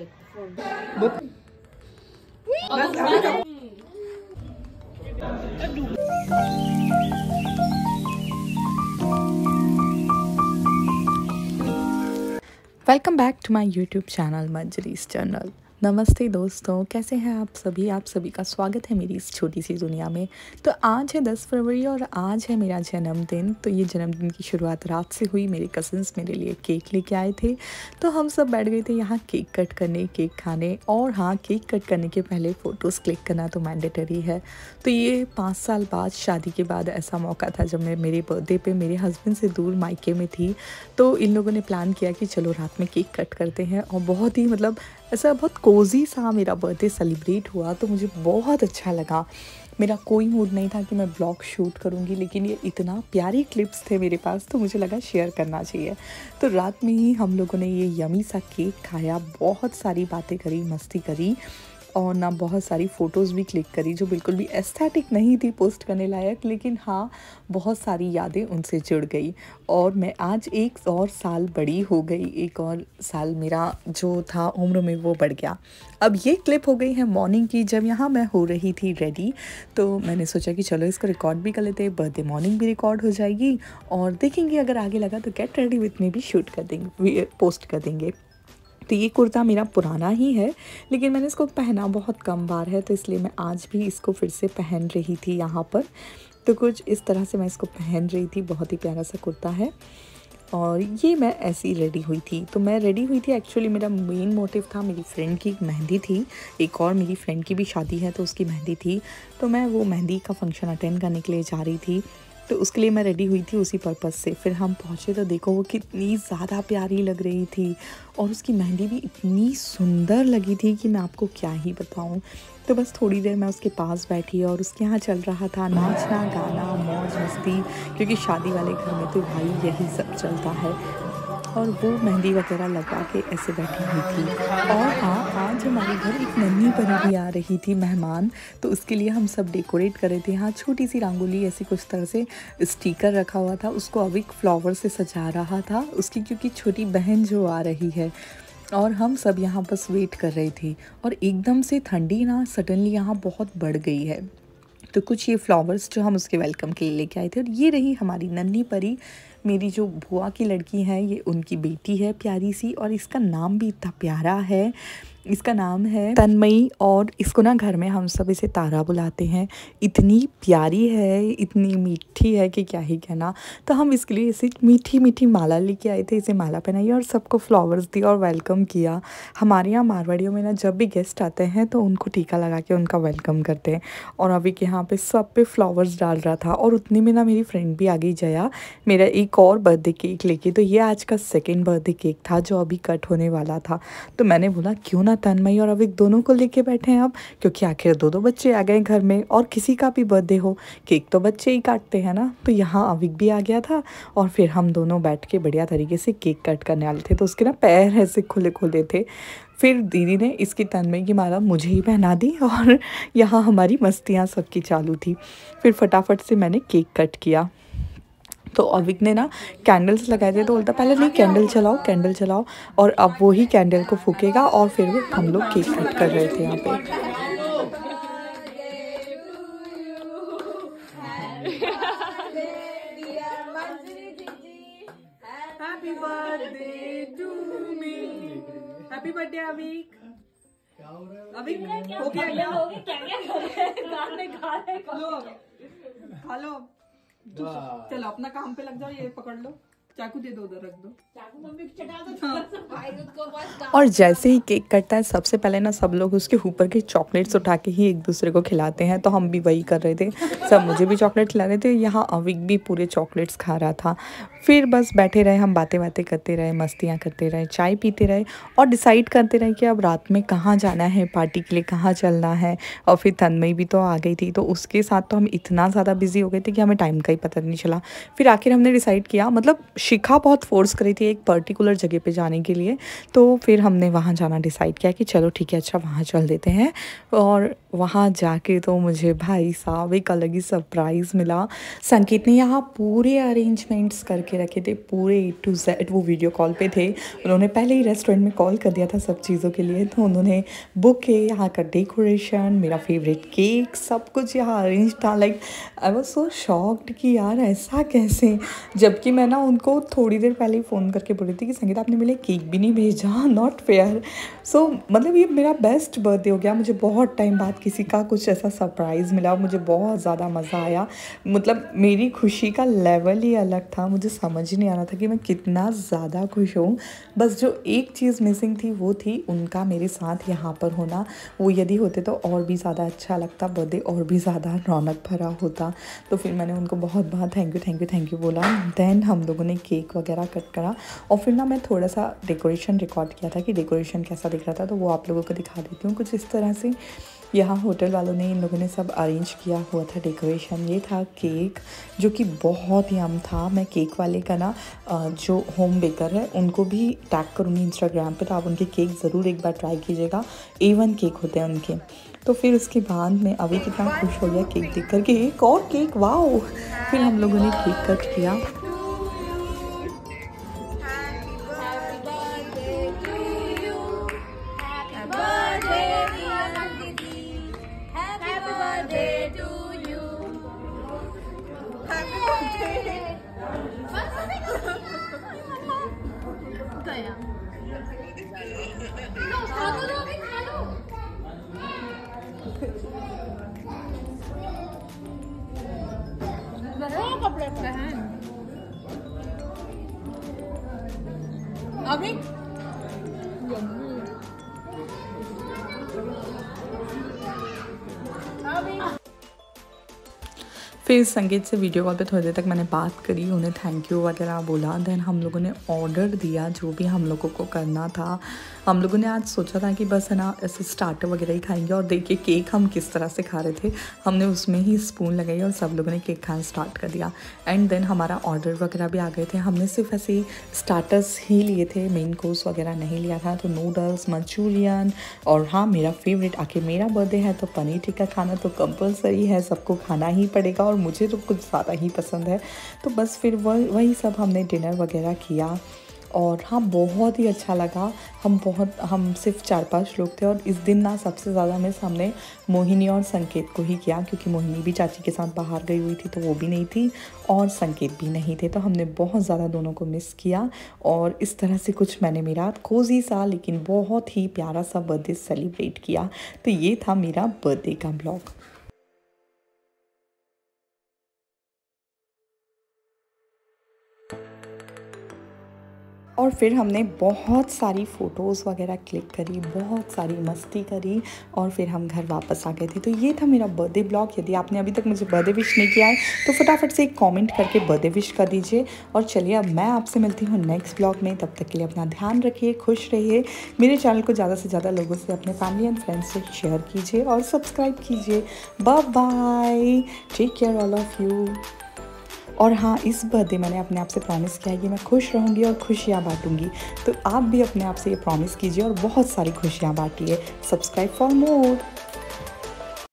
Welcome back to my YouTube channel Manjari's journal. नमस्ते दोस्तों, कैसे हैं आप सभी? आप सभी का स्वागत है मेरी इस छोटी सी दुनिया में। तो आज है 10 फरवरी और आज है मेरा जन्मदिन। तो ये जन्मदिन की शुरुआत रात से हुई। मेरे कज़न्स मेरे लिए केक लेके आए थे, तो हम सब बैठ गए थे यहाँ केक कट करने, केक खाने। और हाँ, केक कट करने के पहले फ़ोटोज़ क्लिक करना तो मैंडेटरी है। तो ये 5 साल बाद, शादी के बाद ऐसा मौका था जब मैं मेरे बर्थडे पे मेरे हस्बैंड से दूर मायके में थी। तो इन लोगों ने प्लान किया कि चलो रात में केक कट करते हैं, और बहुत ही ऐसा बहुत कोज़ी सा मेरा बर्थडे सेलिब्रेट हुआ। तो मुझे बहुत अच्छा लगा। मेरा कोई मूड नहीं था कि मैं ब्लॉग शूट करूँगी, लेकिन ये इतना प्यारी क्लिप्स थे मेरे पास, तो मुझे लगा शेयर करना चाहिए। तो रात में ही हम लोगों ने ये यमी सा केक खाया, बहुत सारी बातें करी, मस्ती करी, और ना बहुत सारी फ़ोटोज़ भी क्लिक करी जो बिल्कुल भी एस्थेटिक नहीं थी पोस्ट करने लायक, लेकिन हाँ, बहुत सारी यादें उनसे जुड़ गई। और मैं आज 1 और साल बड़ी हो गई, 1 और साल मेरा जो था उम्र में वो बढ़ गया। अब ये क्लिप हो गई है मॉर्निंग की, जब यहाँ मैं हो रही थी रेडी। तो मैंने सोचा कि चलो इसको रिकॉर्ड भी कर लेते हैं, बर्थडे मॉर्निंग भी रिकॉर्ड हो जाएगी, और देखेंगे अगर आगे लगा तो गेट रेडी विथ मी भी शूट कर देंगे, पोस्ट कर देंगे। तो ये कुर्ता मेरा पुराना ही है, लेकिन मैंने इसको पहना बहुत कम बार है, तो इसलिए मैं आज भी इसको फिर से पहन रही थी यहाँ पर। तो कुछ इस तरह से मैं इसको पहन रही थी। बहुत ही प्यारा सा कुर्ता है, और ये मैं ऐसी रेडी हुई थी। तो मैं रेडी हुई थी, एक्चुअली मेरा मेन मोटिव था, मेरी फ्रेंड की मेहंदी थी, एक और मेरी फ्रेंड की भी शादी है तो उसकी मेहंदी थी। तो मैं वो मेहंदी का फंक्शन अटेंड करने के लिए जा रही थी, तो उसके लिए मैं रेडी हुई थी उसी पर्पज़ से। फिर हम पहुँचे तो देखो वो कितनी ज़्यादा प्यारी लग रही थी, और उसकी मेहंदी भी इतनी सुंदर लगी थी कि मैं आपको क्या ही बताऊँ। तो बस थोड़ी देर मैं उसके पास बैठी, और उसके यहाँ चल रहा था नाचना, गाना, मौज मस्ती, क्योंकि शादी वाले घर में तो भाई यही सब चलता है। और वो मेहंदी वगैरह लगा के ऐसे बैठी हुई थी। और हाँ, आज हमारे घर एक नन्ही परी भी आ रही थी मेहमान, तो उसके लिए हम सब डेकोरेट कर रहे थे। यहाँ छोटी सी रंगोली ऐसी कुछ तरह से स्टिकर रखा हुआ था, उसको अविक फ्लावर से सजा रहा था उसकी, क्योंकि छोटी बहन जो आ रही है। और हम सब यहाँ बस वेट कर रहे थे, और एकदम से ठंडी ना सडनली यहाँ बहुत बढ़ गई है। तो कुछ ये फ्लावर्स जो हम उसके वेलकम के लिए लेके आए थे। और ये रही हमारी नन्ही परी, मेरी जो बुआ की लड़की है, ये उनकी बेटी है प्यारी सी, और इसका नाम भी इतना प्यारा है। इसका नाम है तन्मयी, और इसको ना घर में हम सब इसे तारा बुलाते हैं। इतनी प्यारी है, इतनी मीठी है कि क्या ही कहना। तो हम इसके लिए इसे मीठी मीठी माला लेके आए थे, इसे माला पहनाई और सबको फ्लावर्स दिया और वेलकम किया। हमारे यहाँ मारवाड़ियों में ना जब भी गेस्ट आते हैं तो उनको टीका लगा के उनका वेलकम करते हैं। और अभी के यहाँ पे सब पे फ्लावर्स डाल रहा था, और उतने में ना मेरी फ्रेंड भी आ गई जया, मेरा एक और बर्थडे केक लेके। तो ये आज का 2nd बर्थडे केक था जो अभी कट होने वाला था। तो मैंने बोला क्यों ना तन्मयी और अविक दोनों को लेके बैठे हैं अब, क्योंकि आखिर 2 बच्चे आ गए घर में, और किसी का भी बर्थडे हो केक तो बच्चे ही काटते हैं ना। तो यहाँ अविक भी आ गया था, और फिर हम दोनों बैठ के बढ़िया तरीके से केक कट करने वाले थे। तो उसके ना पैर ऐसे खुले खुले थे। फिर दीदी ने इसकी तन्मयी की माला मुझे ही पहना दी, और यहाँ हमारी मस्तियाँ सबकी चालू थी। फिर फटाफट से मैंने केक कट किया। तो अविक ने ना कैंडल्स लगाए थे, तो बोलता पहले नहीं कैंडल चलाओ, कैंडल चलाओ। और अब वो ही कैंडल को फूकेगा, और फिर वो हम लोग केक कट कर रहे थे यहाँ पे। Happy birthday to me, happy birthday Avik. Avik हो गया खा लो। चलो अपना काम पे लग जाओ, ये पकड़ लो, चाकू दे दो, उधर रख दो, चाकू मम्मी को चटा दो। और जैसे ही केक कटता है सबसे पहले ना सब लोग उसके ऊपर के चॉकलेट्स उठा के ही एक दूसरे को खिलाते हैं। तो हम भी वही कर रहे थे, सब मुझे भी चॉकलेट खिला रहे थे, यहाँ अविक भी पूरे चॉकलेट्स खा रहा था। फिर बस बैठे रहे हम, बातें बातें करते रहे, मस्तियाँ करते रहे, चाय पीते रहे, और डिसाइड करते रहे कि अब रात में कहाँ जाना है, पार्टी के लिए कहाँ चलना है। और फिर तन्मयी भी तो आ गई थी, तो उसके साथ तो हम इतना ज़्यादा बिजी हो गए थे कि हमें टाइम का ही पता नहीं चला। फिर आखिर हमने डिसाइड किया, मतलब शिखा बहुत फोर्स करी थी एक पर्टिकुलर जगह पे जाने के लिए, तो फिर हमने वहाँ जाना डिसाइड किया कि चलो ठीक है, अच्छा वहाँ चल देते हैं। और वहाँ जाके तो मुझे भाई साहब एक अलग ही सरप्राइज़ मिला। संकेत ने यहाँ पूरे अरेंजमेंट्स करके करके रखे थे पूरे A to Z। वो वीडियो कॉल पे थे, उन्होंने पहले ही रेस्टोरेंट में कॉल कर दिया था सब चीज़ों के लिए। तो उन्होंने बुके, यहाँ का डेकोरेशन, मेरा फेवरेट केक, सब कुछ यहाँ अरेंज था। Like I was so shocked कि यार ऐसा कैसे, जबकि मैं ना उनको थोड़ी देर पहले ही फ़ोन करके बोली थी कि संगीता आपने मेरे केक भी नहीं भेजा, नॉट फेयर। सो मतलब ये मेरा बेस्ट बर्थडे हो गया। मुझे बहुत टाइम बाद किसी का कुछ ऐसा सरप्राइज़ मिला, मुझे बहुत ज़्यादा मज़ा आया। मतलब मेरी खुशी का लेवल ही अलग था, मुझे समझ ही नहीं आ रहा था कि मैं कितना ज़्यादा खुश हूँ। बस जो एक चीज़ मिसिंग थी वो थी उनका मेरे साथ यहाँ पर होना। वो यदि होते तो और भी ज़्यादा अच्छा लगता, बर्थडे और भी ज़्यादा रौनक भरा होता। तो फिर मैंने उनको बहुत बहुत थैंक यू बोला। देन हम लोगों ने केक वगैरह कट करा और फिर ना मैं थोड़ा सा डेकोरेशन रिकॉर्ड किया था कि डेकोरेशन कैसा दिख रहा था, तो वो आप लोगों को दिखा देती हूँ कुछ इस तरह से। यहाँ होटल वालों ने, इन लोगों ने सब अरेंज किया हुआ था डेकोरेशन। ये था केक जो कि बहुत यम था। मैं केक वाले का ना जो होम बेकर है उनको भी टैग करूँगी इंस्टाग्राम पे, तो आप उनके केक ज़रूर एक बार ट्राई कीजिएगा। A1 केक होते हैं उनके। तो फिर उसके बाद में अभी कितना खुश हो गया केक देख कर के, एक और केक, वाओ। फिर हम लोगों ने केक कट किया। अभी फिर संगीत से वीडियो कॉल पे थोड़ी देर तक मैंने बात करी, उन्हें थैंक यू वगैरह बोला। देन हम लोगों ने ऑर्डर दिया जो भी हम लोगों को करना था। हम लोगों ने आज सोचा था कि बस है ना ऐसे स्टार्टर वगैरह ही खाएंगे, और देखिए केक हम किस तरह से खा रहे थे। हमने उसमें ही स्पून लगाई और सब लोगों ने केक खाना स्टार्ट कर दिया। एंड देन हमारा ऑर्डर वगैरह भी आ गए थे। हमने सिर्फ ऐसे ही स्टार्टर्स ही लिए थे, मेन कोर्स वगैरह नहीं लिया था। तो नूडल्स, मंचूरियन, और हाँ मेरा फेवरेट, आखिर मेरा बर्थडे है तो पनीर टिक्का खाना तो कंपलसरी है, सबको खाना ही पड़ेगा, और मुझे तो कुछ ज़्यादा ही पसंद है। तो बस फिर वही सब हमने डिनर वगैरह किया। और हाँ बहुत ही अच्छा लगा। हम सिर्फ 4-5 लोग थे, और इस दिन ना सबसे ज़्यादा मिस हमने मोहिनी और संकेत को ही किया, क्योंकि मोहिनी भी चाची के साथ बाहर गई हुई थी तो वो भी नहीं थी, और संकेत भी नहीं थे। तो हमने बहुत ज़्यादा दोनों को मिस किया। और इस तरह से कुछ मैंने मेरा कोजी सा लेकिन बहुत ही प्यारा सा बर्थडे सेलिब्रेट किया। तो ये था मेरा बर्थडे का ब्लॉग। और फिर हमने बहुत सारी फ़ोटोज़ वगैरह क्लिक करी, बहुत सारी मस्ती करी, और फिर हम घर वापस आ गए थे। तो ये था मेरा बर्थडे ब्लॉग। यदि आपने अभी तक मुझे बर्थडे विश नहीं किया है तो फटाफट से एक कमेंट करके बर्थडे विश कर दीजिए। और चलिए अब मैं आपसे मिलती हूँ नेक्स्ट ब्लॉग में। तब तक के लिए अपना ध्यान रखिए, खुश रहिए। मेरे चैनल को ज़्यादा से ज़्यादा लोगों से, अपने फैमिली एंड फ्रेंड्स से शेयर कीजिए और सब्सक्राइब कीजिए। Bye bye, take care all of you. और हाँ, इस बर्थडे मैंने अपने आप से प्रॉमिस किया है कि मैं खुश रहूँगी और खुशियाँ बांटूँगी। तो आप भी अपने आप से ये प्रॉमिस कीजिए और बहुत सारी खुशियाँ बांटिए। Subscribe for more.